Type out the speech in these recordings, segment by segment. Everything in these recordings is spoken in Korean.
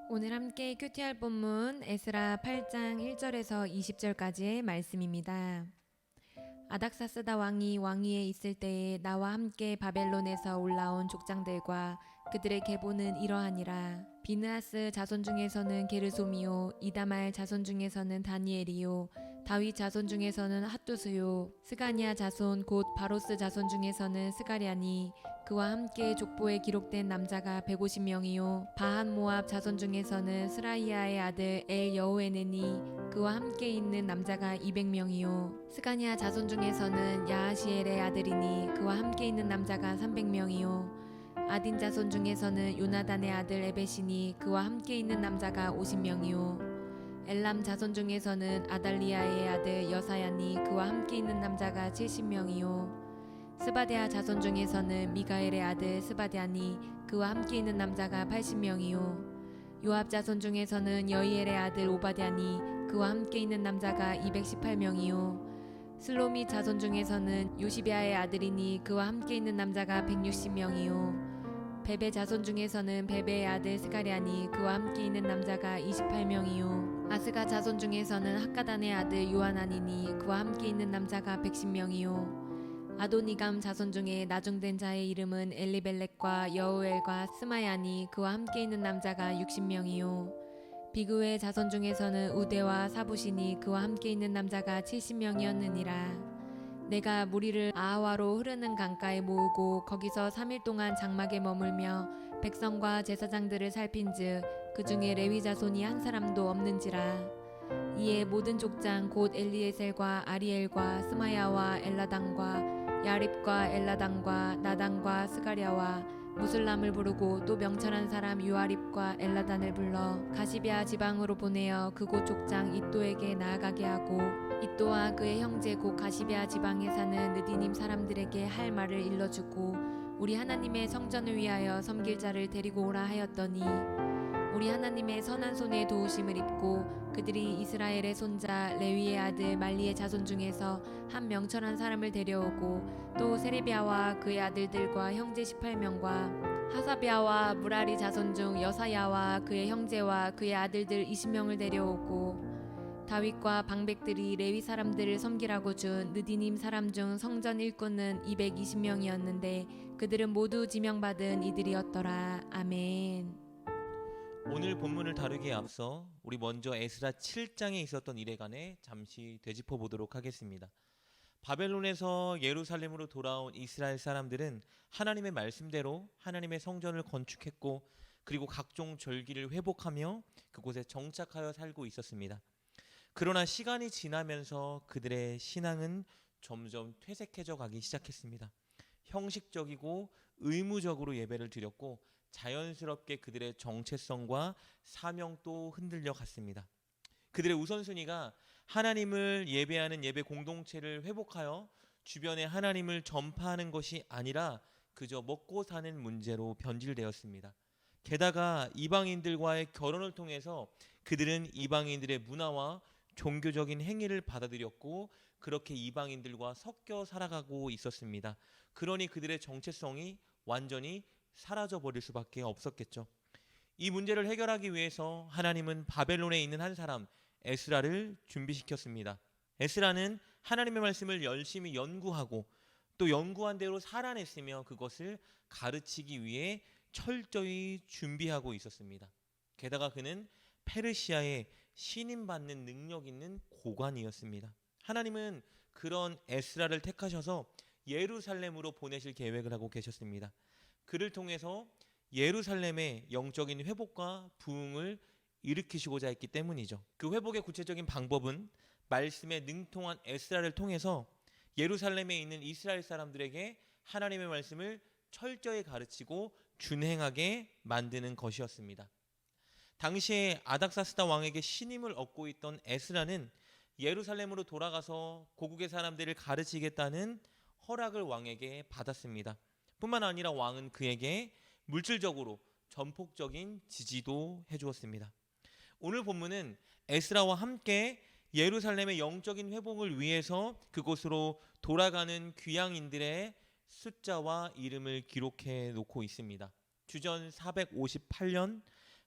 오늘 함께 큐티할 본문 에스라 8장 1절에서 20절까지의 말씀입니다. 아닥사스다 왕이 왕위에 있을 때에 나와 함께 바벨론에서 올라온 족장들과 그들의 계보는 이러하니라. 비느하스 자손 중에서는 게르솜이요, 이다말 자손 중에서는 다니엘이요, 다윗 자손 중에서는 핫두스요, 스가냐 자손 곧 바로스 자손 중에서는 스가랴니, 그와 함께 족보에 기록된 남자가 150명이요, 바한 모압 자손 중에서는 스라이아의 아들 엘 여호에네니, 그와 함께 있는 남자가 200명이요, 스가냐 자손 중에서는 야하시엘의 아들이니 그와 함께 있는 남자가 300명이요, 아딘 자손 중에서는 요나단의 아들 에벳이니 그와 함께 있는 남자가 50명이요, 엘람 자손 중에서는 아달리아의 아들 여사야니 그와 함께 있는 남자가 70명이요, 스바데아 자손 중에서는 미가엘의 아들 스바데아니 그와 함께 있는 남자가 80명이요, 요압 자손 중에서는 여이엘의 아들 오바댜니 그와 함께 있는 남자가 218명이요, 슬로미 자손 중에서는 요시비아의 아들이니 그와 함께 있는 남자가 160명이요, 베베 자손 중에서는 베베의 아들 스가랴니 그와 함께 있는 남자가 28명이요, 아스가 자손 중에서는 학가단의 아들 요하나니니 그와 함께 있는 남자가 110명이요, 아도니감 자손 중에 나중된 자의 이름은 엘리벨렉과 여우엘과 스마야니 그와 함께 있는 남자가 60명이요, 비그의 자손 중에서는 우데와 사부시니 그와 함께 있는 남자가 70명이었느니라. 내가 무리를 아하와로 흐르는 강가에 모으고 거기서 3일 동안 장막에 머물며 백성과 제사장들을 살핀즉 그 중에 레위 자손이 한 사람도 없는지라. 이에 모든 족장 곧 엘리에셀과 아리엘과 스마야와 엘라당과 야립과 엘라당과 나단과 스가랴와 무슬람을 부르고 또 명철한 사람 유아립과 엘라단을 불러 가시비아 지방으로 보내어 그곳 족장 이또에게 나아가게 하고 이또와 그의 형제 곧 가시비아 지방에 사는 느디님 사람들에게 할 말을 일러주고 우리 하나님의 성전을 위하여 섬길 자를 데리고 오라 하였더니 우리 하나님의 선한 손에 도우심을 입고 그들이 이스라엘의 손자 레위의 아들 말리의 자손 중에서 한 명철한 사람을 데려오고 또 세레비아와 그의 아들들과 형제 18명과 하사비아와 무라리 자손 중 여사야와 그의 형제와 그의 아들들 20명을 데려오고 다윗과 방백들이 레위 사람들을 섬기라고 준 느디님 사람 중 성전 일꾼은 220명이었는데 그들은 모두 지명받은 이들이었더라. 아멘. 오늘 본문을 다루기에 앞서 우리 먼저 에스라 7장에 있었던 일에 관해 잠시 되짚어 보도록 하겠습니다. 바벨론에서 예루살렘으로 돌아온 이스라엘 사람들은 하나님의 말씀대로 하나님의 성전을 건축했고 그리고 각종 절기를 회복하며 그곳에 정착하여 살고 있었습니다. 그러나 시간이 지나면서 그들의 신앙은 점점 퇴색해져 가기 시작했습니다. 형식적이고 의무적으로 예배를 드렸고 자연스럽게 그들의 정체성과 사명도 흔들려 갔습니다. 그들의 우선순위가 하나님을 예배하는 예배 공동체를 회복하여 주변에 하나님을 전파하는 것이 아니라 그저 먹고 사는 문제로 변질되었습니다. 게다가 이방인들과의 결혼을 통해서 그들은 이방인들의 문화와 종교적인 행위를 받아들였고 그렇게 이방인들과 섞여 살아가고 있었습니다. 그러니 그들의 정체성이 완전히 사라져 버릴 수밖에 없었겠죠. 이 문제를 해결하기 위해서 하나님은 바벨론에 있는 한 사람 에스라를 준비시켰습니다. 에스라는 하나님의 말씀을 열심히 연구하고 또 연구한 대로 살아냈으며 그것을 가르치기 위해 철저히 준비하고 있었습니다. 게다가 그는 페르시아의 신임받는 능력 있는 고관이었습니다. 하나님은 그런 에스라를 택하셔서 예루살렘으로 보내실 계획을 하고 계셨습니다. 그를 통해서 예루살렘의 영적인 회복과 부흥을 일으키시고자 했기 때문이죠. 그 회복의 구체적인 방법은 말씀에 능통한 에스라를 통해서 예루살렘에 있는 이스라엘 사람들에게 하나님의 말씀을 철저히 가르치고 준행하게 만드는 것이었습니다. 당시에 아닥사스다 왕에게 신임을 얻고 있던 에스라는 예루살렘으로 돌아가서 고국의 사람들을 가르치겠다는 허락을 왕에게 받았습니다. 뿐만 아니라 왕은 그에게 물질적으로 전폭적인 지지도 해주었습니다. 오늘 본문은 에스라와 함께 예루살렘의 영적인 회복을 위해서 그곳으로 돌아가는 귀향인들의 숫자와 이름을 기록해 놓고 있습니다. 주전 458년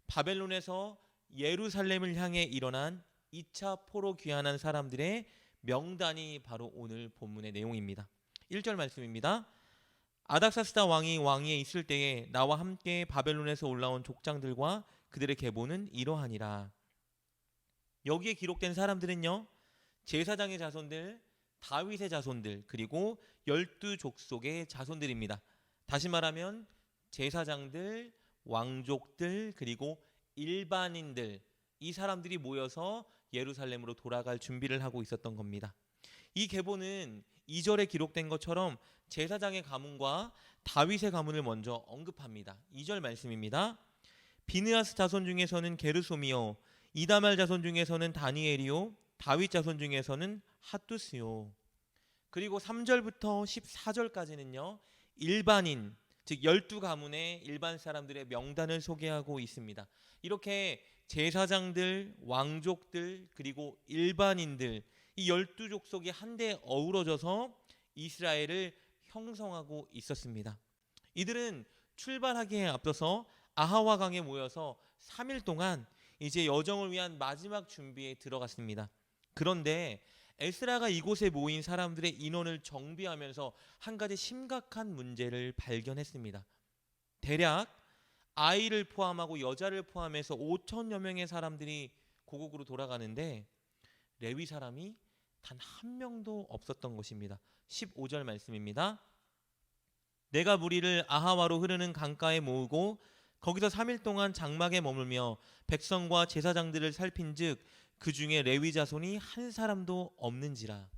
바벨론에서 예루살렘을 향해 일어난 2차 포로 귀환한 사람들의 명단이 바로 오늘 본문의 내용입니다. 1절 말씀입니다. 아닥사스다 왕이 왕위에 있을 때에 나와 함께 바벨론에서 올라온 족장들과 그들의 계보는 이러하니라. 여기에 기록된 사람들은요, 제사장의 자손들, 다윗의 자손들, 그리고 12족속의 자손들입니다. 다시 말하면 제사장들, 왕족들, 그리고 일반인들, 이 사람들이 모여서 예루살렘으로 돌아갈 준비를 하고 있었던 겁니다. 이 계보는 2절에 기록된 것처럼 제사장의 가문과 다윗의 가문을 먼저 언급합니다. 2절 말씀입니다. 비느하스 자손 중에서는 게르솜이요, 이다말 자손 중에서는 다니엘이요, 다윗 자손 중에서는 핫두스요. 그리고 3절부터 14절까지는요, 일반인, 즉 12가문의 일반 사람들의 명단을 소개하고 있습니다. 이렇게 제사장들, 왕족들, 그리고 일반인들, 이 12족속이 한데 어우러져서 이스라엘을 형성하고 있었습니다. 이들은 출발하기에 앞서서 아하와 강에 모여서 3일 동안 이제 여정을 위한 마지막 준비에 들어갔습니다. 그런데 에스라가 이곳에 모인 사람들의 인원을 정비하면서 한 가지 심각한 문제를 발견했습니다. 대략 아이를 포함하고 여자를 포함해서 5천여 명의 사람들이 고국으로 돌아가는데 레위 사람이 단 한 명도 없었던 것입니다. 15절 말씀입니다. 내가 무리를 아하와로 흐르는 강가에 모으고 거기서 3일 동안 장막에 머물며 백성과 제사장들을 살핀즉 그 중에 레위 자손이 한 사람도 없는지라.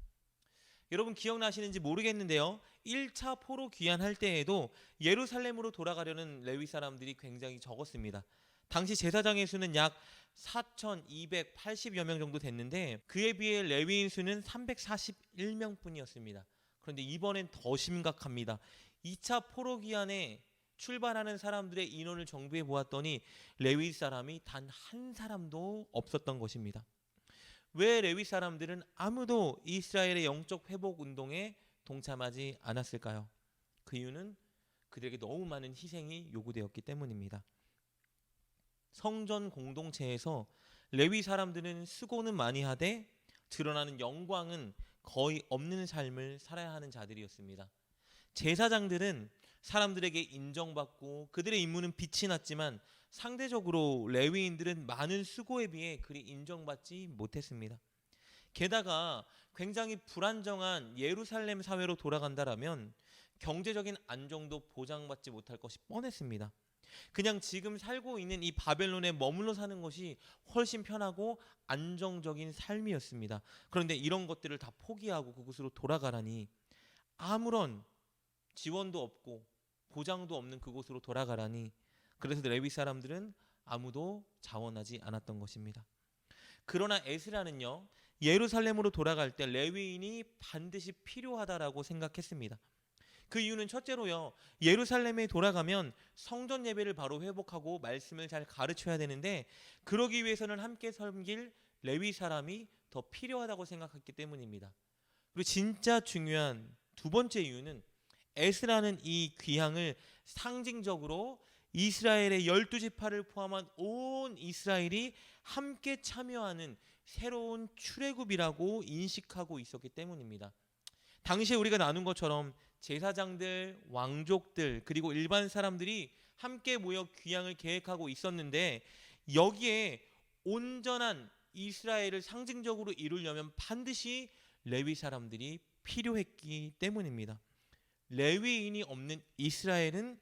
여러분 기억나시는지 모르겠는데요, 1차 포로 귀환할 때에도 예루살렘으로 돌아가려는 레위 사람들이 굉장히 적었습니다. 당시 제사장의 수는 약 4,280여 명 정도 됐는데 그에 비해 레위인 수는 341명 뿐이었습니다. 그런데 이번엔 더 심각합니다. 2차 포로 귀환에 출발하는 사람들의 인원을 정비해 보았더니 레위 사람이 단 한 사람도 없었던 것입니다. 왜 레위 사람들은 아무도 이스라엘의 영적 회복 운동에 동참하지 않았을까요? 그 이유는 그들에게 너무 많은 희생이 요구되었기 때문입니다. 성전 공동체에서 레위 사람들은 수고는 많이 하되 드러나는 영광은 거의 없는 삶을 살아야 하는 자들이었습니다. 제사장들은 사람들에게 인정받고 그들의 임무는 빛이 났지만 상대적으로 레위인들은 많은 수고에 비해 그리 인정받지 못했습니다. 게다가 굉장히 불안정한 예루살렘 사회로 돌아간다라면 경제적인 안정도 보장받지 못할 것이 뻔했습니다. 그냥 지금 살고 있는 이 바벨론에 머물러 사는 것이 훨씬 편하고 안정적인 삶이었습니다. 그런데 이런 것들을 다 포기하고 그곳으로 돌아가라니, 아무런 지원도 없고 보장도 없는 그곳으로 돌아가라니, 그래서 레위 사람들은 아무도 자원하지 않았던 것입니다. 그러나 에스라는요, 예루살렘으로 돌아갈 때 레위인이 반드시 필요하다라고 생각했습니다. 그 이유는 첫째로요, 예루살렘에 돌아가면 성전 예배를 바로 회복하고 말씀을 잘 가르쳐야 되는데 그러기 위해서는 함께 섬길 레위 사람이 더 필요하다고 생각했기 때문입니다. 그리고 진짜 중요한 두 번째 이유는 에스라는 이 귀향을 상징적으로 이스라엘의 12지파를 포함한 온 이스라엘이 함께 참여하는 새로운 출애굽이라고 인식하고 있었기 때문입니다. 당시에 우리가 나눈 것처럼 제사장들, 왕족들, 그리고 일반 사람들이 함께 모여 귀향을 계획하고 있었는데 여기에 온전한 이스라엘을 상징적으로 이루려면 반드시 레위 사람들이 필요했기 때문입니다. 레위인이 없는 이스라엘은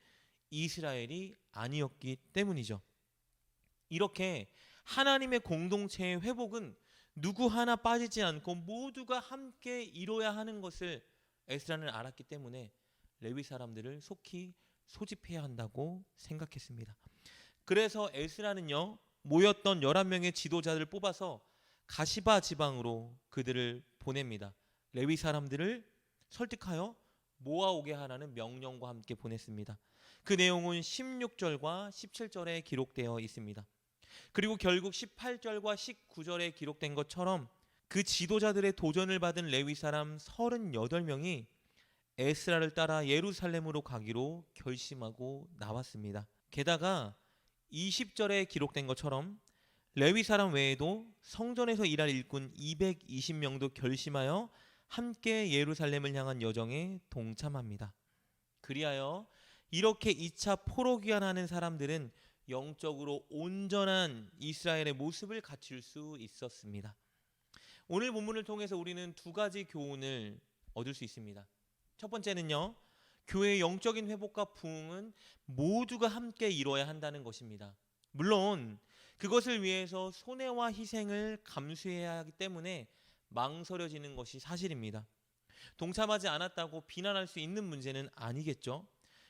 이스라엘이 아니었기 때문이죠. 이렇게 하나님의 공동체의 회복은 누구 하나 빠지지 않고 모두가 함께 이뤄야 하는 것을 에스라는 알았기 때문에 레위 사람들을 속히 소집해야 한다고 생각했습니다. 그래서 에스라는요, 모였던 11명의 지도자들을 뽑아서 가시바 지방으로 그들을 보냅니다. 레위 사람들을 설득하여 모아오게 하라는 명령과 함께 보냈습니다. 그 내용은 16절과 17절에 기록되어 있습니다. 그리고 결국 18절과 19절에 기록된 것처럼 그 지도자들의 도전을 받은 레위 사람 38명이 에스라를 따라 예루살렘으로 가기로 결심하고 나왔습니다. 게다가 20절에 기록된 것처럼 레위 사람 외에도 성전에서 일할 일꾼 220명도 결심하여 함께 예루살렘을 향한 여정에 동참합니다. 그리하여 이렇게 2차 포로 귀환하는 사람들은 영적으로 온전한 이스라엘의 모습을 갖출 수 있었습니다. 오늘 본문을 통해서 우리는 두 가지 교훈을 얻을 수 있습니다. 첫 번째는요, 교회의 영적인 회복과 부흥은 모두가 함께 이뤄야 한다는 것입니다. 물론 그것을 위해서 손해와 희생을 감수해야 하기 때문에 망설여지는 것이 사실입니다. 동참하지 않았다고 비난할 수 있는 문제는 아니겠죠.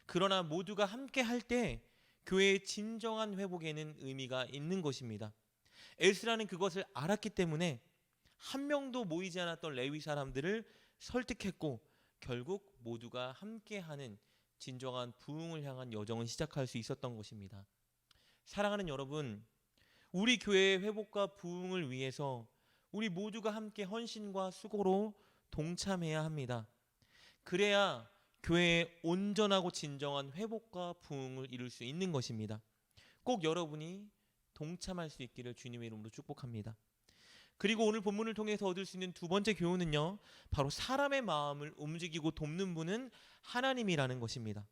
그러나 모두가 함께 할 때 교회의 진정한 회복에는 의미가 있는 것입니다. 에스라는 그것을 알았기 때문에 한 명도 모이지 않았던 레위 사람들을 설득했고 결국 모두가 함께하는 진정한 부흥을 향한 여정을 시작할 수 있었던 것입니다. 사랑하는 여러분, 우리 교회의 회복과 부흥을 위해서 우리 모두가 함께 헌신과 수고로 동참해야 합니다. 그래야 교회의 온전하고 진정한 회복과 부흥을 이룰 수 있는 것입니다. 꼭 여러분이 동참할 수 있기를 주님의 이름으로 축복합니다. 그리고 오늘 본문을 통해서 얻을 수 있는 두 번째 교훈은요, 바로 사람의 마음을 움직이고 돕는 분은 하나님이라는 것입니다.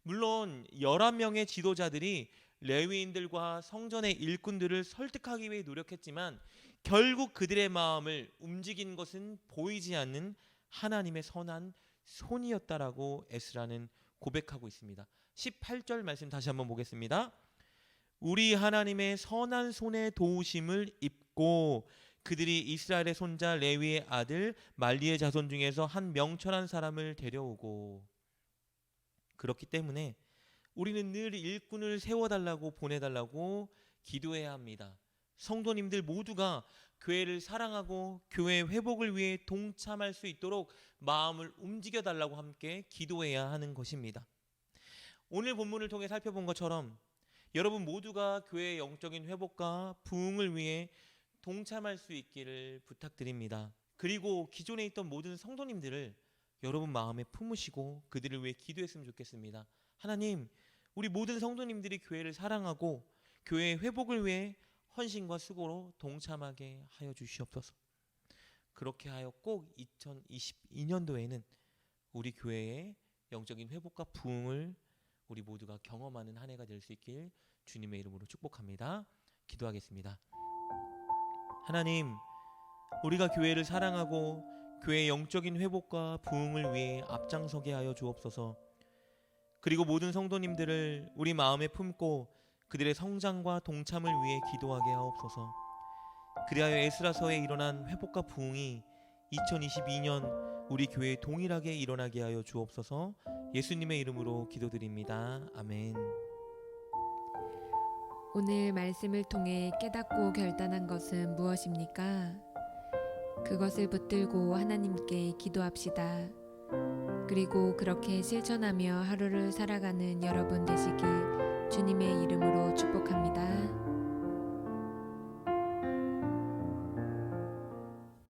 물론 11명의 지도자들이 레위인들과 성전의 일꾼들을 설득하기 위해 노력했지만 결국 그들의 마음을 움직인 것은 보이지 않는 하나님의 선한 손이었다라고 에스라는 고백하고 있습니다. 18절 말씀 다시 한번 보겠습니다. 우리 하나님의 선한 손의 도우심을 입고 그들이 이스라엘의 손자 레위의 아들 말리의 자손 중에서 한 명철한 사람을 데려오고, 그렇기 때문에 우리는 늘 일꾼을 세워달라고 보내달라고 기도해야 합니다. 성도님들 모두가 교회를 사랑하고 교회 회복을 위해 동참할 수 있도록 마음을 움직여달라고 함께 기도해야 하는 것입니다. 오늘 본문을 통해 살펴본 것처럼 여러분 모두가 교회의 영적인 회복과 부흥을 위해 동참할 수 있기를 부탁드립니다. 그리고 기존에 있던 모든 성도님들을 여러분 마음에 품으시고 그들을 위해 기도했으면 좋겠습니다. 하나님, 우리 모든 성도님들이 교회를 사랑하고 교회의 회복을 위해 헌신과 수고로 동참하게 하여 주시옵소서. 그렇게 하여 꼭 2022년도에는 우리 교회의 영적인 회복과 부흥을 우리 모두가 경험하는 한 해가 될 수 있길 주님의 이름으로 축복합니다. 기도하겠습니다. 하나님, 우리가 교회를 사랑하고 교회의 영적인 회복과 부흥을 위해 앞장서게 하여 주옵소서. 그리고 모든 성도님들을 우리 마음에 품고 그들의 성장과 동참을 위해 기도하게 하옵소서. 그리하여 에스라서에 일어난 회복과 부흥이 2022년 우리 교회에 동일하게 일어나게 하여 주옵소서. 예수님의 이름으로 기도드립니다. 아멘. 오늘 말씀을 통해 깨닫고 결단한 것은 무엇입니까? 그것을 붙들고 하나님께 기도합시다. 그리고 그렇게 실천하며 하루를 살아가는 여러분 되시길 주님의 이름으로 축복합니다.